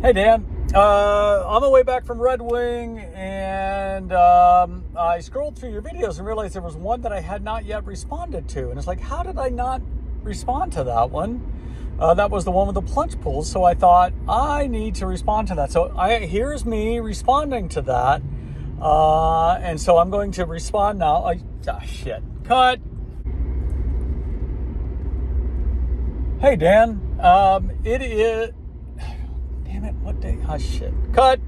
Hey Dan, on my way back from Red Wing, and I scrolled through your videos and realized there was one that I had not yet responded to, and it's like, how did I not respond to that one? That was the one with the plunge pools, so I thought I need to respond to that. So here's me responding to that, and so I'm going to respond now. Shit, cut. Hey Dan, it is. Damn it, what day? Oh, shit. Cut.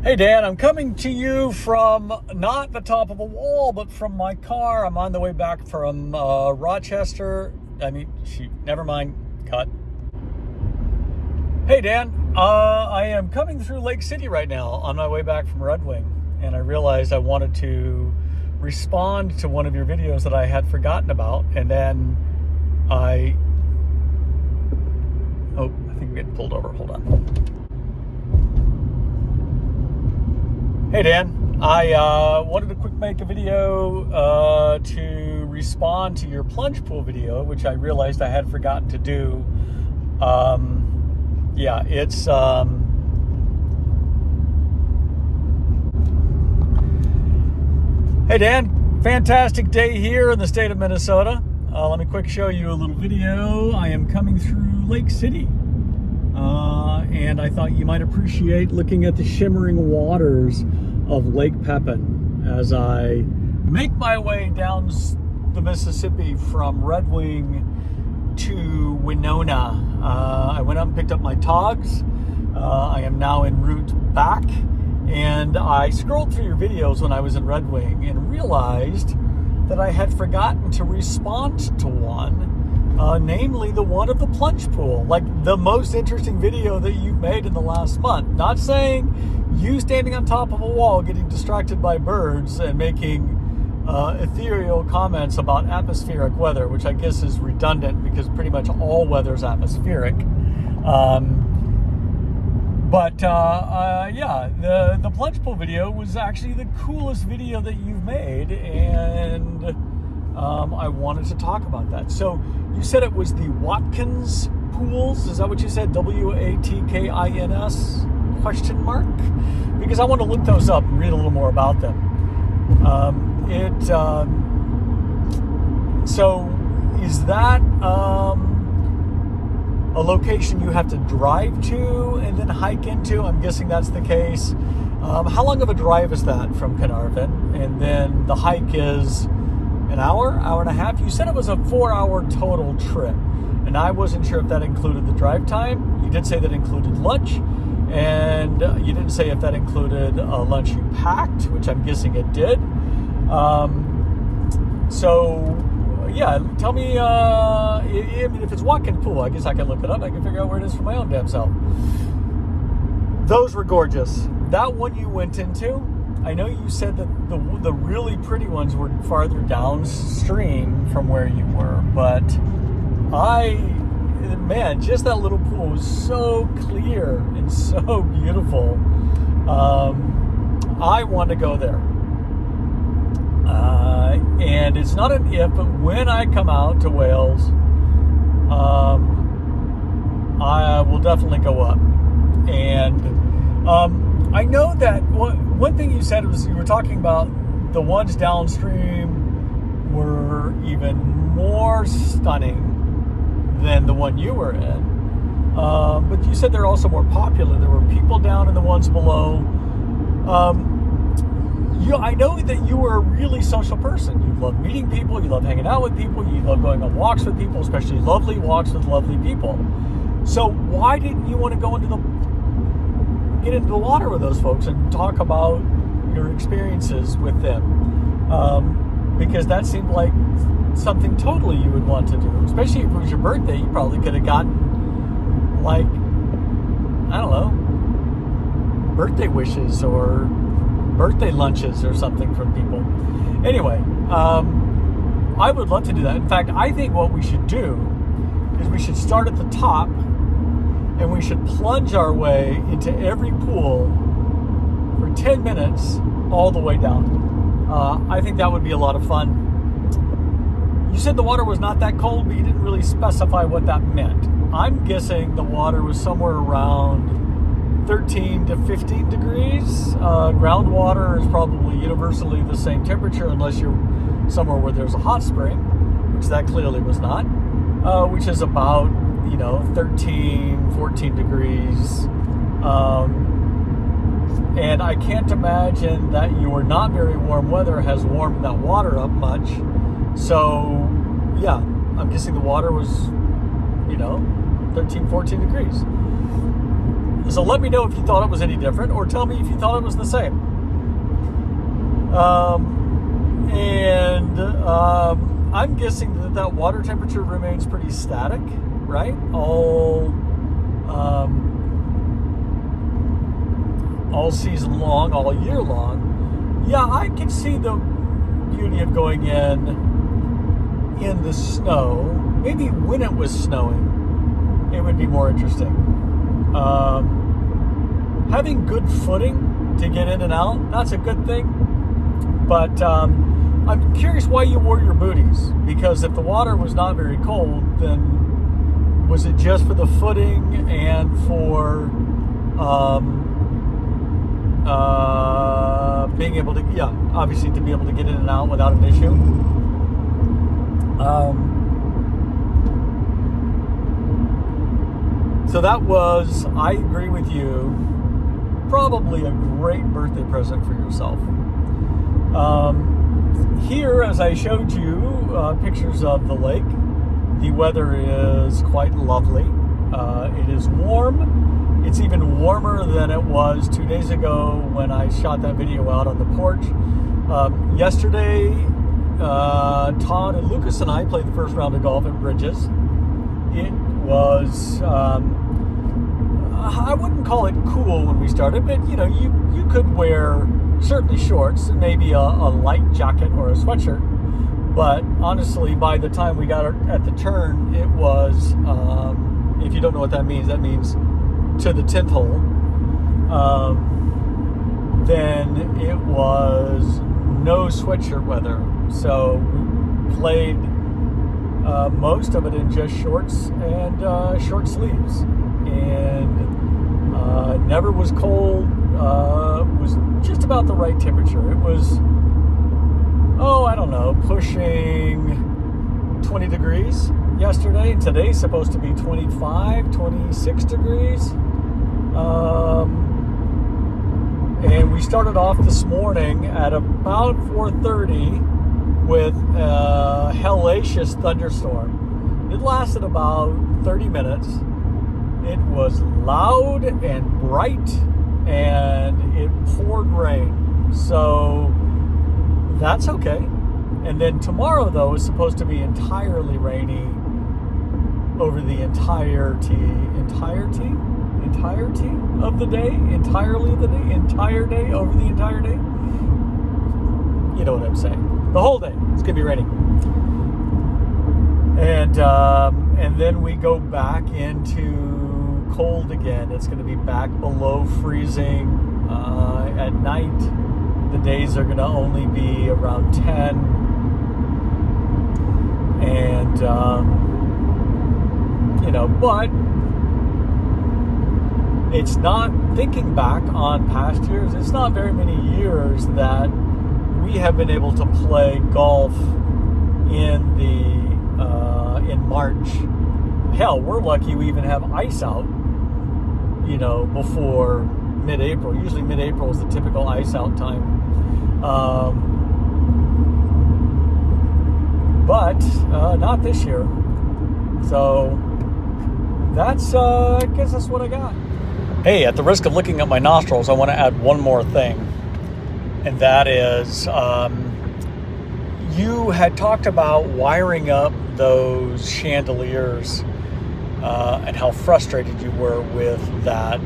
Hey, Dan, I'm coming to you from not the top of a wall, but from my car. I'm on the way back from Rochester. Never mind. Cut. Hey, Dan, I am coming through Lake City right now on my way back from Red Wing, and I realized I wanted to respond to one of your videos that I had forgotten about, and then I think I'm getting pulled over. Hold on. Hey Dan, I wanted to quick make a video to respond to your plunge pool video, which I realized I had forgotten to do. It's Hey Dan, fantastic day here in the state of Minnesota. Let me quick show you a little video. I am coming through Lake City, and I thought you might appreciate looking at the shimmering waters of Lake Pepin as I make my way down the Mississippi from Red Wing to Winona. I went up and picked up my togs. I am now en route back, and I scrolled through your videos when I was in Red Wing and realized that I had forgotten to respond to one, namely the one of the plunge pool, like the most interesting video that you've made in the last month. Not saying you standing on top of a wall getting distracted by birds and making ethereal comments about atmospheric weather, which I guess is redundant because pretty much all weather is atmospheric. The plunge pool video was actually the coolest video that you've made, and I wanted to talk about that. So you said it was the Watkins pools. Is that what you said? WATKINS ? Because I want to look those up and read a little more about them. So is that a location you have to drive to and then hike into? I'm guessing that's the case. How long of a drive is that from Carnarvon? And then the hike is an hour and a half? You said it was a 4-hour total trip, and I wasn't sure if that included the drive time. You did say that included lunch, and you didn't say if that included a lunch you packed, which I'm guessing it did. Tell me, if it's Watkins Pool, I guess I can look it up. I can figure out where it is for my own damn self. Those were gorgeous. That one you went into, I know you said that the really pretty ones were farther downstream from where you were, but just that little pool was so clear and so beautiful. I want to go there. And it's not an if, but when I come out to Wales, I will definitely go up. And I know that one thing you said was you were talking about the ones downstream were even more stunning than the one you were in. But you said they're also more popular. There were people down in the ones below. I know that you were a really social person. You love meeting people, you love hanging out with people, you love going on walks with people, especially lovely walks with lovely people. So why didn't you want to get into the water with those folks and talk about your experiences with them? Because that seemed like something totally you would want to do. Especially if it was your birthday, you probably could have gotten, birthday wishes or birthday lunches or something from people. Anyway, I would love to do that. In fact, I think what we should do is we should start at the top and we should plunge our way into every pool for 10 minutes all the way down. I think that would be a lot of fun. You said the water was not that cold, but you didn't really specify what that meant. I'm guessing the water was somewhere around 13 to 15 degrees. Groundwater is probably universally the same temperature unless you're somewhere where there's a hot spring, which that clearly was not, which is about, 13, 14 degrees. And I can't imagine that your not very warm weather has warmed that water up much. So, yeah, I'm guessing the water was, 13, 14 degrees. So let me know if you thought it was any different, or tell me if you thought it was the same. I'm guessing that water temperature remains pretty static, right? All season long, all year long. Yeah, I can see the beauty of going in the snow. Maybe when it was snowing, it would be more interesting. Having good footing to get in and out, that's a good thing. But I'm curious why you wore your booties, because if the water was not very cold, then was it just for the footing and for being able to, obviously to be able to get in and out without an issue. So that was, I agree with you, probably a great birthday present for yourself. Here, as I showed you pictures of the lake, the weather is quite lovely. It is warm. It's even warmer than it was 2 days ago when I shot that video out on the porch. Yesterday, Todd and Lucas and I played the first round of golf at Bridges. It was, I wouldn't call it cool when we started, but you could wear certainly shorts and maybe a light jacket or a sweatshirt. But honestly, by the time we got at the turn, it was, if you don't know what that means to the 10th hole, then it was no sweatshirt weather. So we played most of it in just shorts and short sleeves, and never was cold. Was just about the right temperature. It was, pushing 20 degrees yesterday, and today's supposed to be 25, 26 degrees. And we started off this morning at about 4:30 with a hellacious thunderstorm. It lasted about 30 minutes. It was loud and bright, and it poured rain. So that's okay. And then tomorrow, though, is supposed to be entirely rainy over the entirety of the day, entire day, over the entire day. You know what I'm saying. The whole day. It's going to be raining. And then we go back into cold again. It's going to be back below freezing at night. The days are going to only be around 10. And, but it's not, thinking back on past years, it's not very many years that we have been able to play golf in March. Hell, we're lucky we even have ice out, before mid-April. Usually mid-April is the typical ice out time. But not this year. So that's, I guess that's what I got. Hey, at the risk of licking up my nostrils, I want to add one more thing. And that is, you had talked about wiring up those chandeliers and how frustrated you were with that,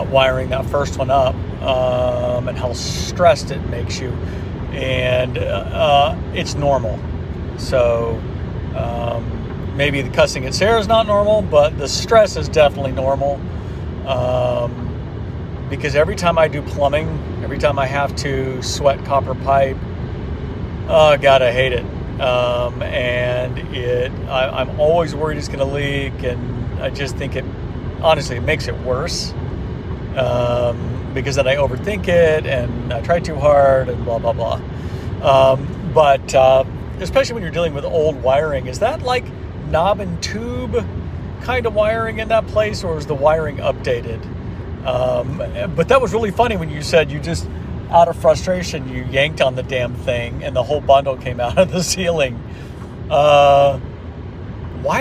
wiring that first one up, and how stressed it makes you. And it's normal. So maybe the cussing at Sarah is not normal, but the stress is definitely normal. Because every time I do plumbing, every time I have to sweat copper pipe, oh God, I hate it. and I'm always worried it's going to leak, and I just think honestly, it makes it worse, because then I overthink it, and I try too hard, and blah, blah, blah. But especially when you're dealing with old wiring, is that like knob and tube kind of wiring in that place, or is the wiring updated? But that was really funny when you said you just, out of frustration, you yanked on the damn thing and the whole bundle came out of the ceiling. Why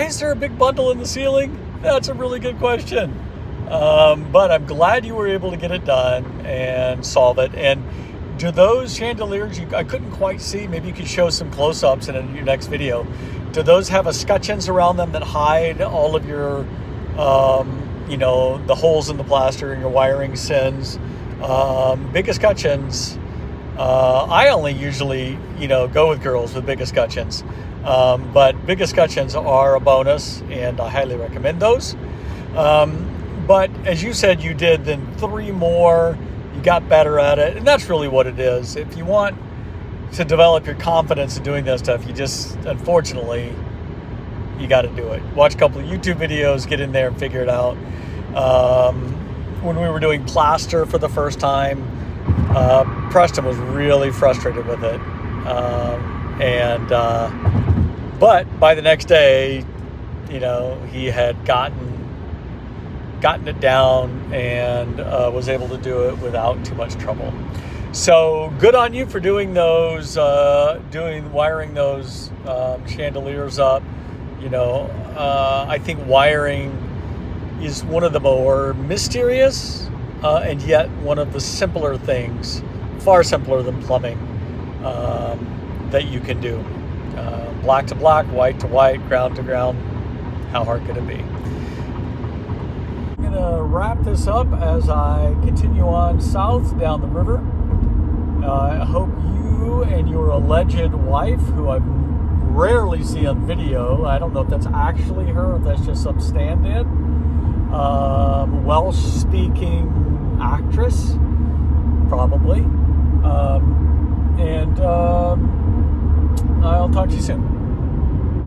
is there a big bundle in the ceiling? That's a really good question. But I'm glad you were able to get it done and solve it. And do those chandeliers, I couldn't quite see, maybe you could show some close-ups in your next video. Do those have escutcheons around them that hide all of your, the holes in the plaster and your wiring sins? Big escutcheons, I only usually, go with girls with big escutcheons. But big escutcheons are a bonus, and I highly recommend those. But as you said, you did then 3 more, you got better at it, and that's really what it is. If you want to develop your confidence in doing that stuff, you just, unfortunately, you got to do it. Watch a couple of YouTube videos, get in there and figure it out. When we were doing plaster for the first time, Preston was really frustrated with it. But by the next day, he had gotten it down and was able to do it without too much trouble. So good on you for doing those, wiring those chandeliers up. I think wiring is one of the more mysterious and yet one of the simpler things, far simpler than plumbing, that you can do. Black to black, white to white, ground to ground. How hard could it be? I'm going to wrap this up as I continue on south down the river. I hope you and your alleged wife, who I rarely see on video, I don't know if that's actually her or if that's just some stand-in, Welsh-speaking actress, probably. I'll talk to you soon.